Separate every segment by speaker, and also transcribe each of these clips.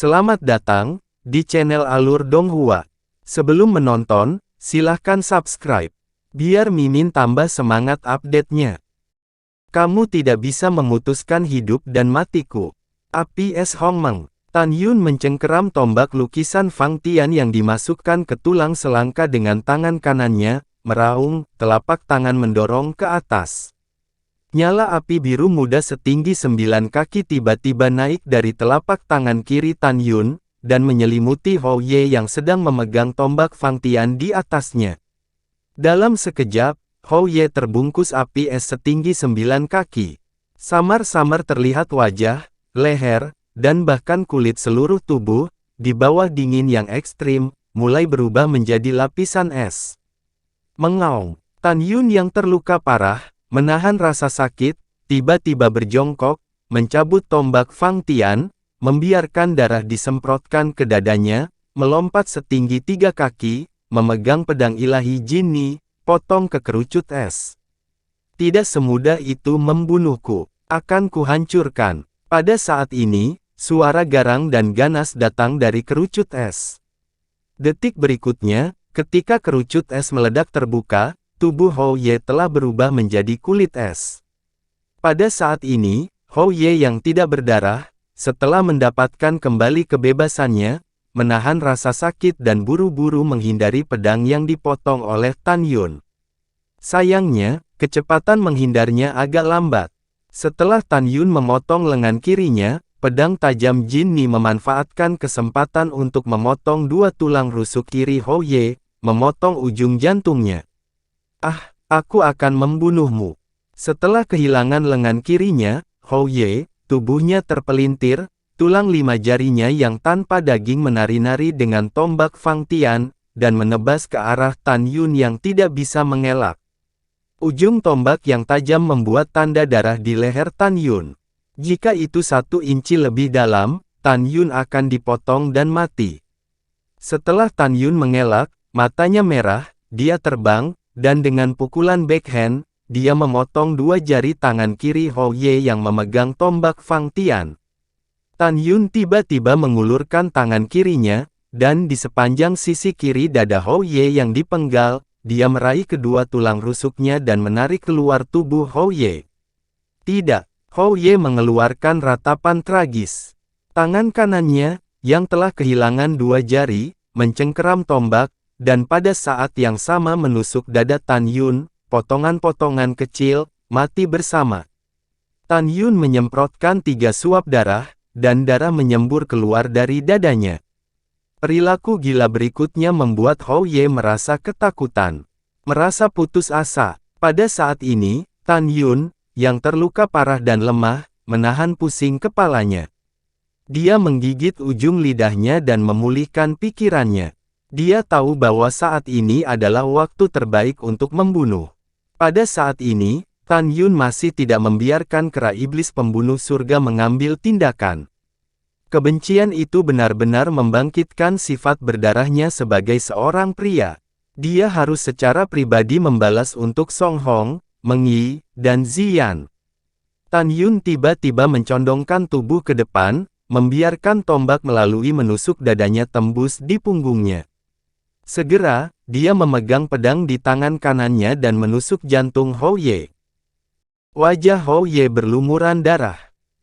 Speaker 1: Selamat datang di channel Alur Donghua. Sebelum menonton, silahkan subscribe, biar Mimin tambah semangat update-nya. Kamu tidak bisa memutuskan hidup dan matiku. Api es Hongmeng. Tan Yun mencengkeram tombak lukisan Fang Tian yang dimasukkan ke tulang selangka dengan tangan kanannya, meraung, telapak tangan mendorong ke atas. Nyala api biru muda setinggi 9 kaki tiba-tiba naik dari telapak tangan kiri Tan Yun, dan menyelimuti Hou Ye yang sedang memegang tombak Fang Tian di atasnya. Dalam sekejap, Hou Ye terbungkus api es setinggi 9 kaki. Samar-samar terlihat wajah, leher, dan bahkan kulit seluruh tubuh, di bawah dingin yang ekstrim, mulai berubah menjadi lapisan es. Mengaung, Tan Yun yang terluka parah, menahan rasa sakit, tiba-tiba berjongkok, mencabut tombak Fang Tian, membiarkan darah disemprotkan ke dadanya, melompat setinggi 3 kaki, memegang pedang ilahi Jinni, potong ke kerucut es. Tidak semudah itu membunuhku, akan kuhancurkan. Pada saat ini, suara garang dan ganas datang dari kerucut es. Detik berikutnya, ketika kerucut es meledak terbuka, tubuh Hou Ye telah berubah menjadi kulit es. Pada saat ini, Hou Ye yang tidak berdarah, setelah mendapatkan kembali kebebasannya, menahan rasa sakit dan buru-buru menghindari pedang yang dipotong oleh Tan Yun. Sayangnya, kecepatan menghindarnya agak lambat. Setelah Tan Yun memotong lengan kirinya, pedang tajam Jinni memanfaatkan kesempatan untuk memotong 2 tulang rusuk kiri Hou Ye, memotong ujung jantungnya. Ah, aku akan membunuhmu. Setelah kehilangan lengan kirinya, Hou Ye, tubuhnya terpelintir, tulang 5 jarinya yang tanpa daging menari-nari dengan tombak Fang Tian, dan menebas ke arah Tan Yun yang tidak bisa mengelak. Ujung tombak yang tajam membuat tanda darah di leher Tan Yun. Jika itu 1 inci lebih dalam, Tan Yun akan dipotong dan mati. Setelah Tan Yun mengelak, matanya merah, dia terbang, dan dengan pukulan backhand, dia memotong 2 jari tangan kiri Hou Ye yang memegang tombak Fang Tian. Tan Yun tiba-tiba mengulurkan tangan kirinya, dan di sepanjang sisi kiri dada Hou Ye yang dipenggal, dia meraih kedua tulang rusuknya dan menarik keluar tubuh Hou Ye. Tidak, Hou Ye mengeluarkan ratapan tragis. Tangan kanannya, yang telah kehilangan 2 jari, mencengkeram tombak, dan pada saat yang sama menusuk dada Tan Yun, potongan-potongan kecil, mati bersama. Tan Yun menyemprotkan 3 suap darah, dan darah menyembur keluar dari dadanya. Perilaku gila berikutnya membuat Hou Ye merasa ketakutan. Merasa putus asa. Pada saat ini, Tan Yun, yang terluka parah dan lemah, menahan pusing kepalanya. Dia menggigit ujung lidahnya dan memulihkan pikirannya. Dia tahu bahwa saat ini adalah waktu terbaik untuk membunuh. Pada saat ini, Tan Yun masih tidak membiarkan kera iblis pembunuh surga mengambil tindakan. Kebencian itu benar-benar membangkitkan sifat berdarahnya sebagai seorang pria. Dia harus secara pribadi membalas untuk Song Hong, Meng Yi, dan Ziyan. Tan Yun tiba-tiba mencondongkan tubuh ke depan, membiarkan tombak melalui menusuk dadanya tembus di punggungnya. Segera, dia memegang pedang di tangan kanannya dan menusuk jantung Hou Ye. Wajah Hou Ye berlumuran darah.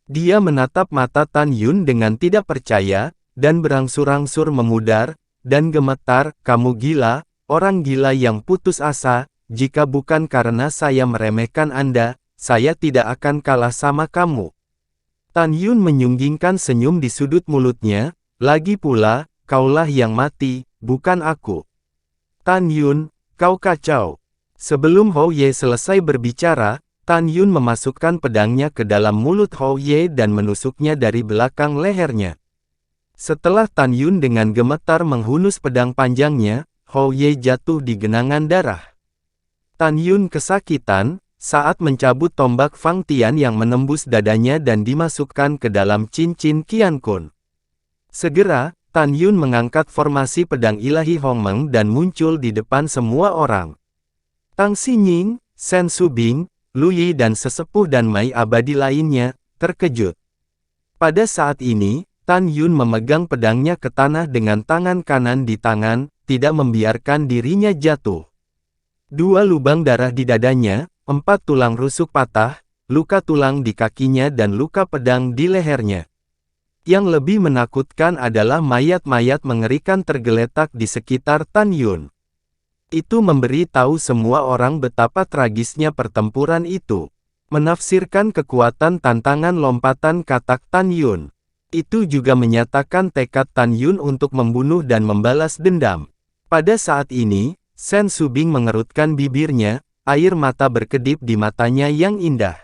Speaker 1: Dia menatap mata Tan Yun dengan tidak percaya, dan berangsur-angsur memudar, dan gemetar, "Kamu gila, orang gila yang putus asa, jika bukan karena saya meremehkan Anda, saya tidak akan kalah sama kamu." Tan Yun menyunggingkan senyum di sudut mulutnya, "Lagi pula, kaulah yang mati, bukan aku." "Tan Yun, kau kacau." Sebelum Hou Ye selesai berbicara, Tan Yun memasukkan pedangnya ke dalam mulut Hou Ye dan menusuknya dari belakang lehernya. Setelah Tan Yun dengan gemetar menghunus pedang panjangnya, Hou Ye jatuh di genangan darah. Tan Yun kesakitan, saat mencabut tombak Fang Tian yang menembus dadanya dan dimasukkan ke dalam cincin Qian Kun. Segera, Tan Yun mengangkat formasi pedang ilahi Hongmeng dan muncul di depan semua orang. Tang Xinying, Shen Subing, Lu Yi dan sesepuh dan Mai abadi lainnya, terkejut. Pada saat ini, Tan Yun memegang pedangnya ke tanah dengan tangan kanan di tangan, tidak membiarkan dirinya jatuh. 2 lubang darah di dadanya, 4 tulang rusuk patah, luka tulang di kakinya dan luka pedang di lehernya. Yang lebih menakutkan adalah mayat-mayat mengerikan tergeletak di sekitar Tan Yun. Itu memberi tahu semua orang betapa tragisnya pertempuran itu. Menafsirkan kekuatan tantangan lompatan katak Tan Yun. Itu juga menyatakan tekad Tan Yun untuk membunuh dan membalas dendam. Pada saat ini, Sen Subing mengerutkan bibirnya, air mata berkedip di matanya yang indah.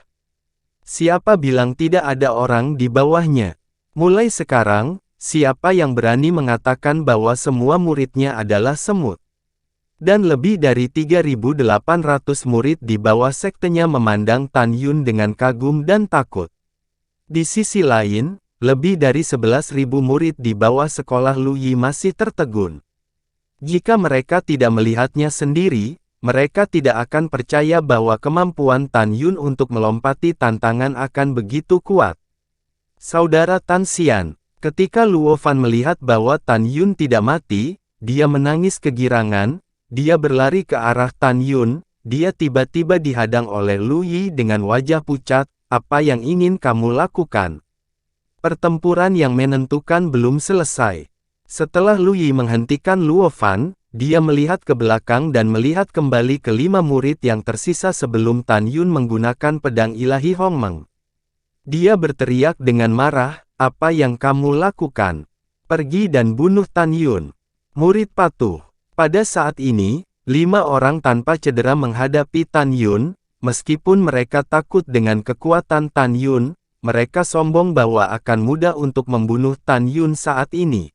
Speaker 1: Siapa bilang tidak ada orang di bawahnya? Mulai sekarang, siapa yang berani mengatakan bahwa semua muridnya adalah semut? Dan lebih dari 3.800 murid di bawah sektenya memandang Tan Yun dengan kagum dan takut. Di sisi lain, lebih dari 11.000 murid di bawah sekolah Lu Yi masih tertegun. Jika mereka tidak melihatnya sendiri, mereka tidak akan percaya bahwa kemampuan Tan Yun untuk melompati tantangan akan begitu kuat. Saudara Tan Xian, ketika Luo Fan melihat bahwa Tan Yun tidak mati, dia menangis kegirangan, dia berlari ke arah Tan Yun, dia tiba-tiba dihadang oleh Lu Yi dengan wajah pucat, apa yang ingin kamu lakukan? Pertempuran yang menentukan belum selesai. Setelah Lu Yi menghentikan Luo Fan, dia melihat ke belakang dan melihat kembali ke 5 murid yang tersisa sebelum Tan Yun menggunakan pedang ilahi Hongmeng. Dia berteriak dengan marah, apa yang kamu lakukan? Pergi dan bunuh Tan Yun. Murid patuh. Pada saat ini, 5 orang tanpa cedera menghadapi Tan Yun, meskipun mereka takut dengan kekuatan Tan Yun, mereka sombong bahwa akan mudah untuk membunuh Tan Yun saat ini.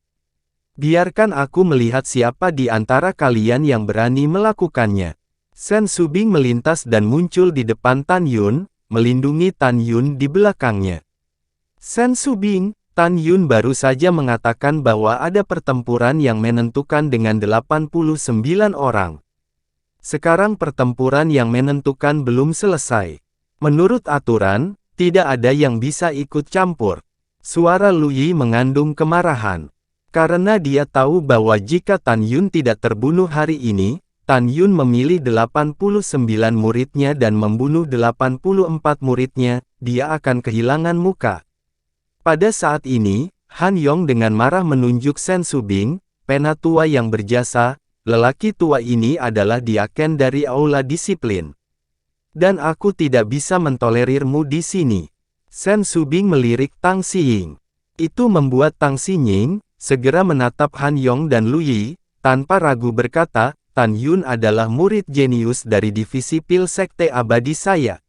Speaker 1: Biarkan aku melihat siapa di antara kalian yang berani melakukannya. Sen Subing melintas dan muncul di depan Tan Yun, melindungi Tan Yun di belakangnya. Sen Subing, Tan Yun baru saja mengatakan bahwa ada pertempuran yang menentukan dengan 89 orang. Sekarang pertempuran yang menentukan belum selesai. Menurut aturan, tidak ada yang bisa ikut campur. Suara Lu Yi mengandung kemarahan. Karena dia tahu bahwa jika Tan Yun tidak terbunuh hari ini, Tan Yun memilih 89 muridnya dan membunuh 84 muridnya, dia akan kehilangan muka. Pada saat ini, Han Yong dengan marah menunjuk Sen Subing, penatua yang berjasa, lelaki tua ini adalah diaken dari aula disiplin. Dan aku tidak bisa mentolerirmu di sini. Sen Subing melirik Tang Xiying. Itu membuat Tang Xiying segera menatap Han Yong dan Lu Yi, tanpa ragu berkata, Tan Yun adalah murid jenius dari divisi pil sekte abadi saya.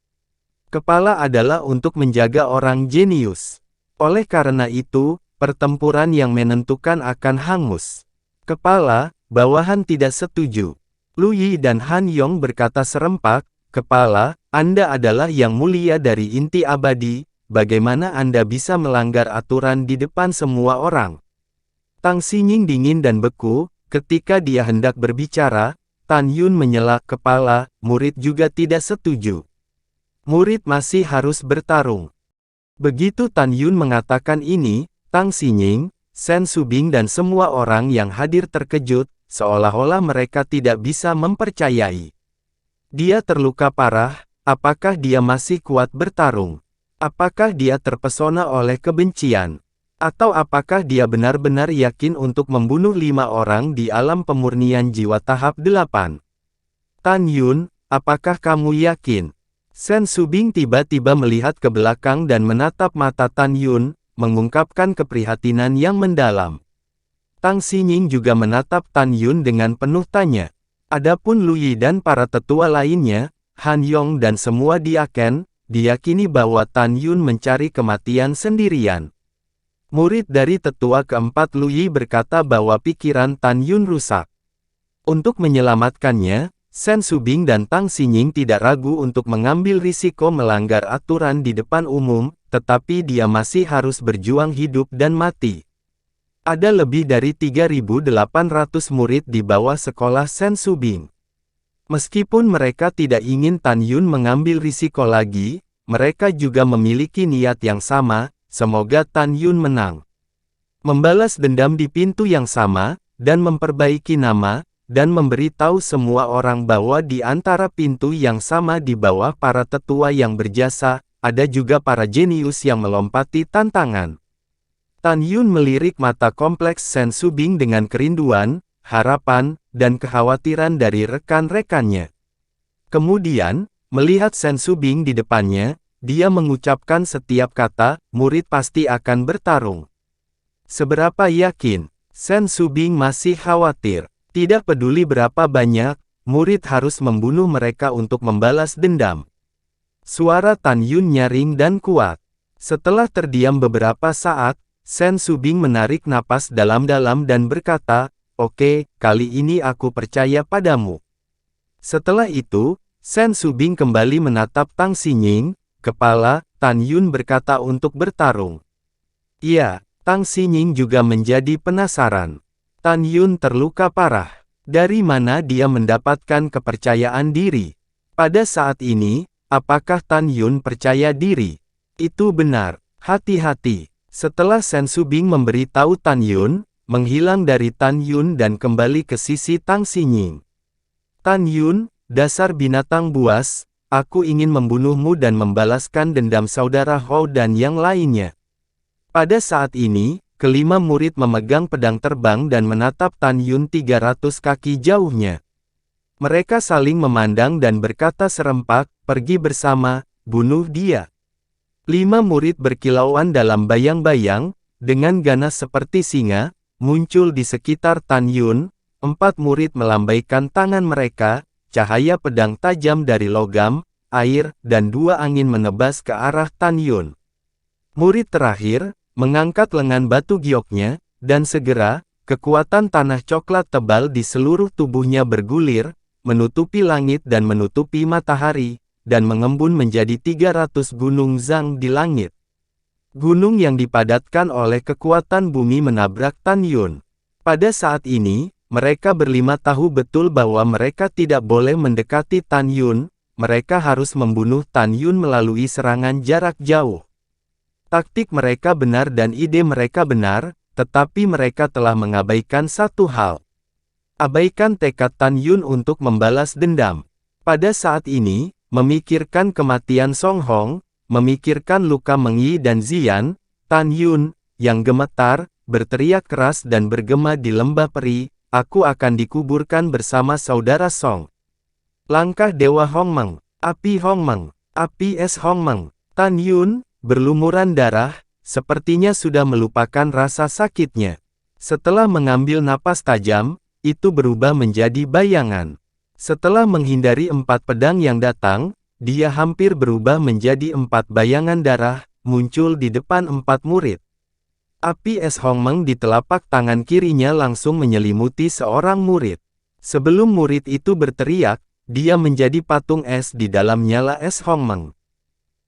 Speaker 1: Kepala adalah untuk menjaga orang jenius. Oleh karena itu, pertempuran yang menentukan akan hangus. Kepala, bawahan tidak setuju. Lu Yi dan Han Yong berkata serempak, Kepala, Anda adalah yang mulia dari inti abadi, bagaimana Anda bisa melanggar aturan di depan semua orang? Tang Xiying dingin dan beku, ketika dia hendak berbicara, Tan Yun menyela kepala, murid juga tidak setuju. Murid masih harus bertarung. Begitu Tan Yun mengatakan ini, Tang Xiying, Sen Subing dan semua orang yang hadir terkejut, seolah-olah mereka tidak bisa mempercayai. Dia terluka parah, apakah dia masih kuat bertarung? Apakah dia terpesona oleh kebencian? Atau apakah dia benar-benar yakin untuk membunuh 5 orang di alam pemurnian jiwa tahap 8? Tan Yun, apakah kamu yakin? Sen Subing tiba-tiba melihat ke belakang dan menatap mata Tan Yun, mengungkapkan keprihatinan yang mendalam. Tang Xiying juga menatap Tan Yun dengan penuh tanya. Adapun Lu Yi dan para tetua lainnya, Han Yong dan semua diaken, diyakini bahwa Tan Yun mencari kematian sendirian. Murid dari tetua keempat Lu Yi berkata bahwa pikiran Tan Yun rusak. Untuk menyelamatkannya, Sen Subing dan Tang Xiying tidak ragu untuk mengambil risiko melanggar aturan di depan umum, tetapi dia masih harus berjuang hidup dan mati. Ada lebih dari 3.800 murid di bawah sekolah Sen Subing. Meskipun mereka tidak ingin Tan Yun mengambil risiko lagi, mereka juga memiliki niat yang sama, semoga Tan Yun menang. Membalas dendam di pintu yang sama, dan memperbaiki nama, dan memberitahu semua orang bahwa di antara pintu yang sama di bawah para tetua yang berjasa, ada juga para jenius yang melompati tantangan. Tan Yun melirik mata kompleks Sen Subing dengan kerinduan, harapan, dan kekhawatiran dari rekan-rekannya. Kemudian, melihat Sen Subing di depannya, dia mengucapkan setiap kata, murid pasti akan bertarung. Seberapa yakin, Sen Subing masih khawatir. Tidak peduli berapa banyak, murid harus membunuh mereka untuk membalas dendam. Suara Tan Yun nyaring dan kuat. Setelah terdiam beberapa saat, Sen Subing menarik napas dalam-dalam dan berkata, "Oke, kali ini aku percaya padamu." Setelah itu, Sen Subing kembali menatap Tang Xinying, kepala Tan Yun berkata untuk bertarung. Iya, Tang Xinying juga menjadi penasaran. Tan Yun terluka parah. Dari mana dia mendapatkan kepercayaan diri? Pada saat ini, apakah Tan Yun percaya diri? Itu benar. Hati-hati. Setelah Sen Subing memberitahu Tan Yun, menghilang dari Tan Yun dan kembali ke sisi Tang Xinying. Tan Yun, dasar binatang buas, aku ingin membunuhmu dan membalaskan dendam saudara Hou dan yang lainnya. Pada saat ini, kelima murid memegang pedang terbang dan menatap Tan Yun 300 kaki jauhnya. Mereka saling memandang dan berkata serempak, "Pergi bersama, bunuh dia." 5 murid berkilauan dalam bayang-bayang, dengan ganas seperti singa, muncul di sekitar Tan Yun. 4 murid melambaikan tangan mereka, cahaya pedang tajam dari logam, air, dan 2 angin menebas ke arah Tan Yun. Murid terakhir mengangkat lengan batu gioknya, dan segera, kekuatan tanah coklat tebal di seluruh tubuhnya bergulir, menutupi langit dan menutupi matahari, dan mengembun menjadi 300 gunung Zhang di langit. Gunung yang dipadatkan oleh kekuatan bumi menabrak Tan Yun. Pada saat ini, mereka berlima tahu betul bahwa mereka tidak boleh mendekati Tan Yun, mereka harus membunuh Tan Yun melalui serangan jarak jauh. Taktik mereka benar dan ide mereka benar, tetapi mereka telah mengabaikan satu hal. Abaikan tekad Tan Yun untuk membalas dendam. Pada saat ini, memikirkan kematian Song Hong, memikirkan luka Meng Yi dan Ziyan, Tan Yun, yang gemetar, berteriak keras dan bergema di lembah peri, "Aku akan dikuburkan bersama saudara Song." Langkah Dewa Hong Meng, api Hong Meng, api es Hong Meng. Tan Yun, berlumuran darah, sepertinya sudah melupakan rasa sakitnya. Setelah mengambil napas tajam, itu berubah menjadi bayangan. Setelah menghindari 4 pedang yang datang, dia hampir berubah menjadi 4 bayangan darah, muncul di depan 4 murid. Api es Hong Meng di telapak tangan kirinya langsung menyelimuti seorang murid. Sebelum murid itu berteriak, dia menjadi patung es di dalam nyala es Hong Meng.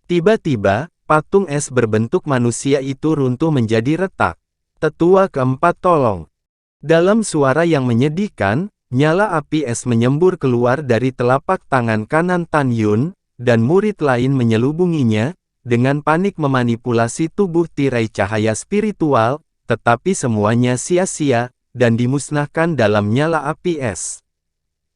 Speaker 1: Tiba-tiba, patung es berbentuk manusia itu runtuh menjadi retak. Tetua keempat tolong. Dalam suara yang menyedihkan, nyala api es menyembur keluar dari telapak tangan kanan Tan Yun, dan murid lain menyelubunginya, dengan panik memanipulasi tubuh tirai cahaya spiritual, tetapi semuanya sia-sia, dan dimusnahkan dalam nyala api es.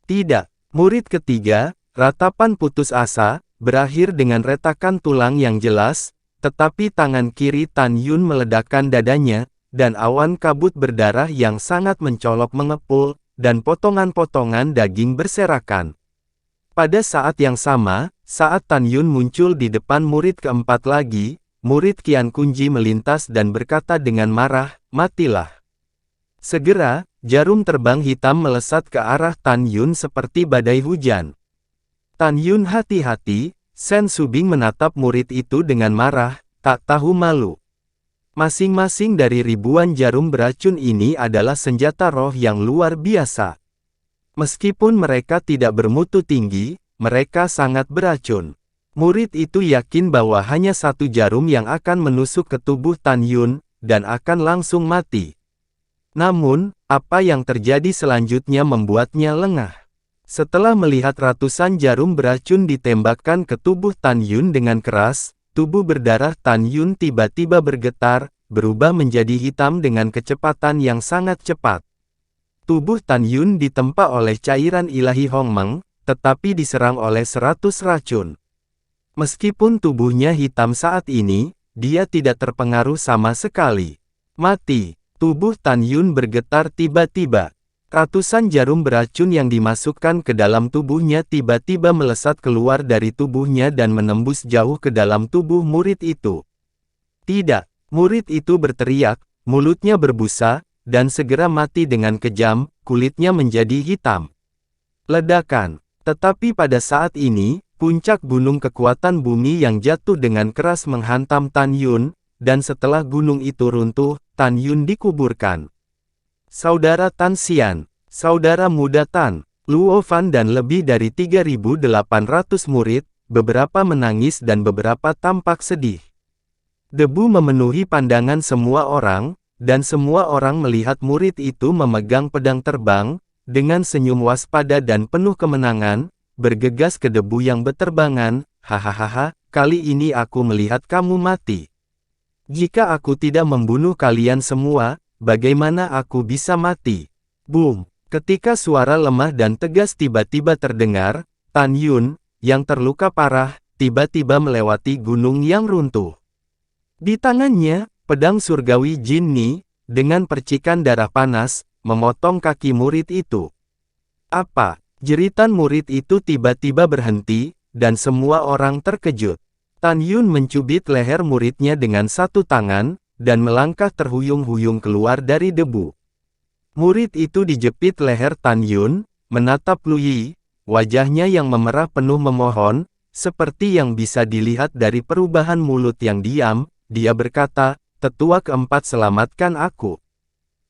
Speaker 1: Tidak, murid ketiga, ratapan putus asa, berakhir dengan retakan tulang yang jelas, tetapi tangan kiri Tan Yun meledakkan dadanya, dan awan kabut berdarah yang sangat mencolok mengepul, dan potongan-potongan daging berserakan. Pada saat yang sama, saat Tan Yun muncul di depan murid keempat lagi, murid Qian Kunji melintas dan berkata dengan marah, "Matilah." Segera, jarum terbang hitam melesat ke arah Tan Yun seperti badai hujan. Tan Yun hati-hati, Sen Subing menatap murid itu dengan marah, tak tahu malu. Masing-masing dari ribuan jarum beracun ini adalah senjata roh yang luar biasa. Meskipun mereka tidak bermutu tinggi, mereka sangat beracun. Murid itu yakin bahwa hanya satu jarum yang akan menusuk ke tubuh Tan Yun, dan akan langsung mati. Namun, apa yang terjadi selanjutnya membuatnya lengah. Setelah melihat ratusan jarum beracun ditembakkan ke tubuh Tan Yun dengan keras, tubuh berdarah Tan Yun tiba-tiba bergetar, berubah menjadi hitam dengan kecepatan yang sangat cepat. Tubuh Tan Yun ditempa oleh cairan ilahi Hongmeng, tetapi diserang oleh 100 racun. Meskipun tubuhnya hitam saat ini, dia tidak terpengaruh sama sekali. Mati. Tubuh Tan Yun bergetar tiba-tiba. Ratusan jarum beracun yang dimasukkan ke dalam tubuhnya tiba-tiba melesat keluar dari tubuhnya dan menembus jauh ke dalam tubuh murid itu. Tidak, murid itu berteriak, mulutnya berbusa, dan segera mati dengan kejam, kulitnya menjadi hitam. Ledakan. Tetapi pada saat ini, puncak gunung kekuatan bumi yang jatuh dengan keras menghantam Tan Yun, dan setelah gunung itu runtuh, Tan Yun dikuburkan. Saudara Tan Xian, saudara muda Tan, Luo Fan dan lebih dari 3.800 murid, beberapa menangis dan beberapa tampak sedih. Debu memenuhi pandangan semua orang, dan semua orang melihat murid itu memegang pedang terbang, dengan senyum waspada dan penuh kemenangan, bergegas ke debu yang berterbangan. Hahaha, kali ini aku melihat kamu mati. Jika aku tidak membunuh kalian semua, bagaimana aku bisa mati? Boom! Ketika suara lemah dan tegas tiba-tiba terdengar, Tan Yun, yang terluka parah, tiba-tiba melewati gunung yang runtuh. Di tangannya, pedang surgawi Jin Ni, dengan percikan darah panas, memotong kaki murid itu. Apa? Jeritan murid itu tiba-tiba berhenti, dan semua orang terkejut. Tan Yun mencubit leher muridnya dengan satu tangan, dan melangkah terhuyung-huyung keluar dari debu. Murid itu dijepit leher Tan Yun, menatap Lu Yi, wajahnya yang memerah penuh memohon, seperti yang bisa dilihat dari perubahan mulut yang diam. Dia berkata, "Tetua keempat, selamatkan aku."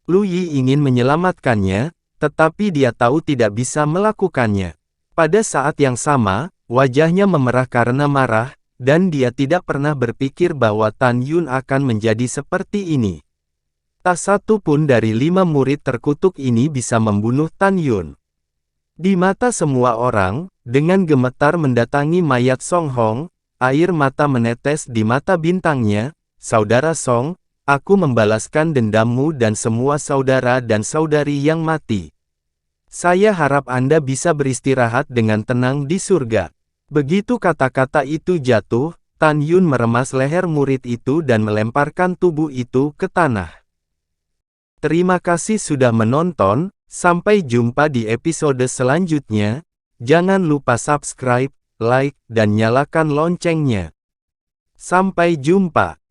Speaker 1: Lu Yi ingin menyelamatkannya, tetapi dia tahu tidak bisa melakukannya. Pada saat yang sama, wajahnya memerah karena marah, dan dia tidak pernah berpikir bahwa Tan Yun akan menjadi seperti ini. Tak satu pun dari 5 murid terkutuk ini bisa membunuh Tan Yun. Di mata semua orang, dengan gemetar mendatangi mayat Song Hong, air mata menetes di mata bintangnya. "Saudara Song, aku membalaskan dendammu dan semua saudara dan saudari yang mati. Saya harap Anda bisa beristirahat dengan tenang di surga." Begitu kata-kata itu jatuh, Tan Yun meremas leher murid itu dan melemparkan tubuh itu ke tanah. Terima kasih sudah menonton, sampai jumpa di episode selanjutnya. Jangan lupa subscribe, like, dan nyalakan loncengnya. Sampai jumpa.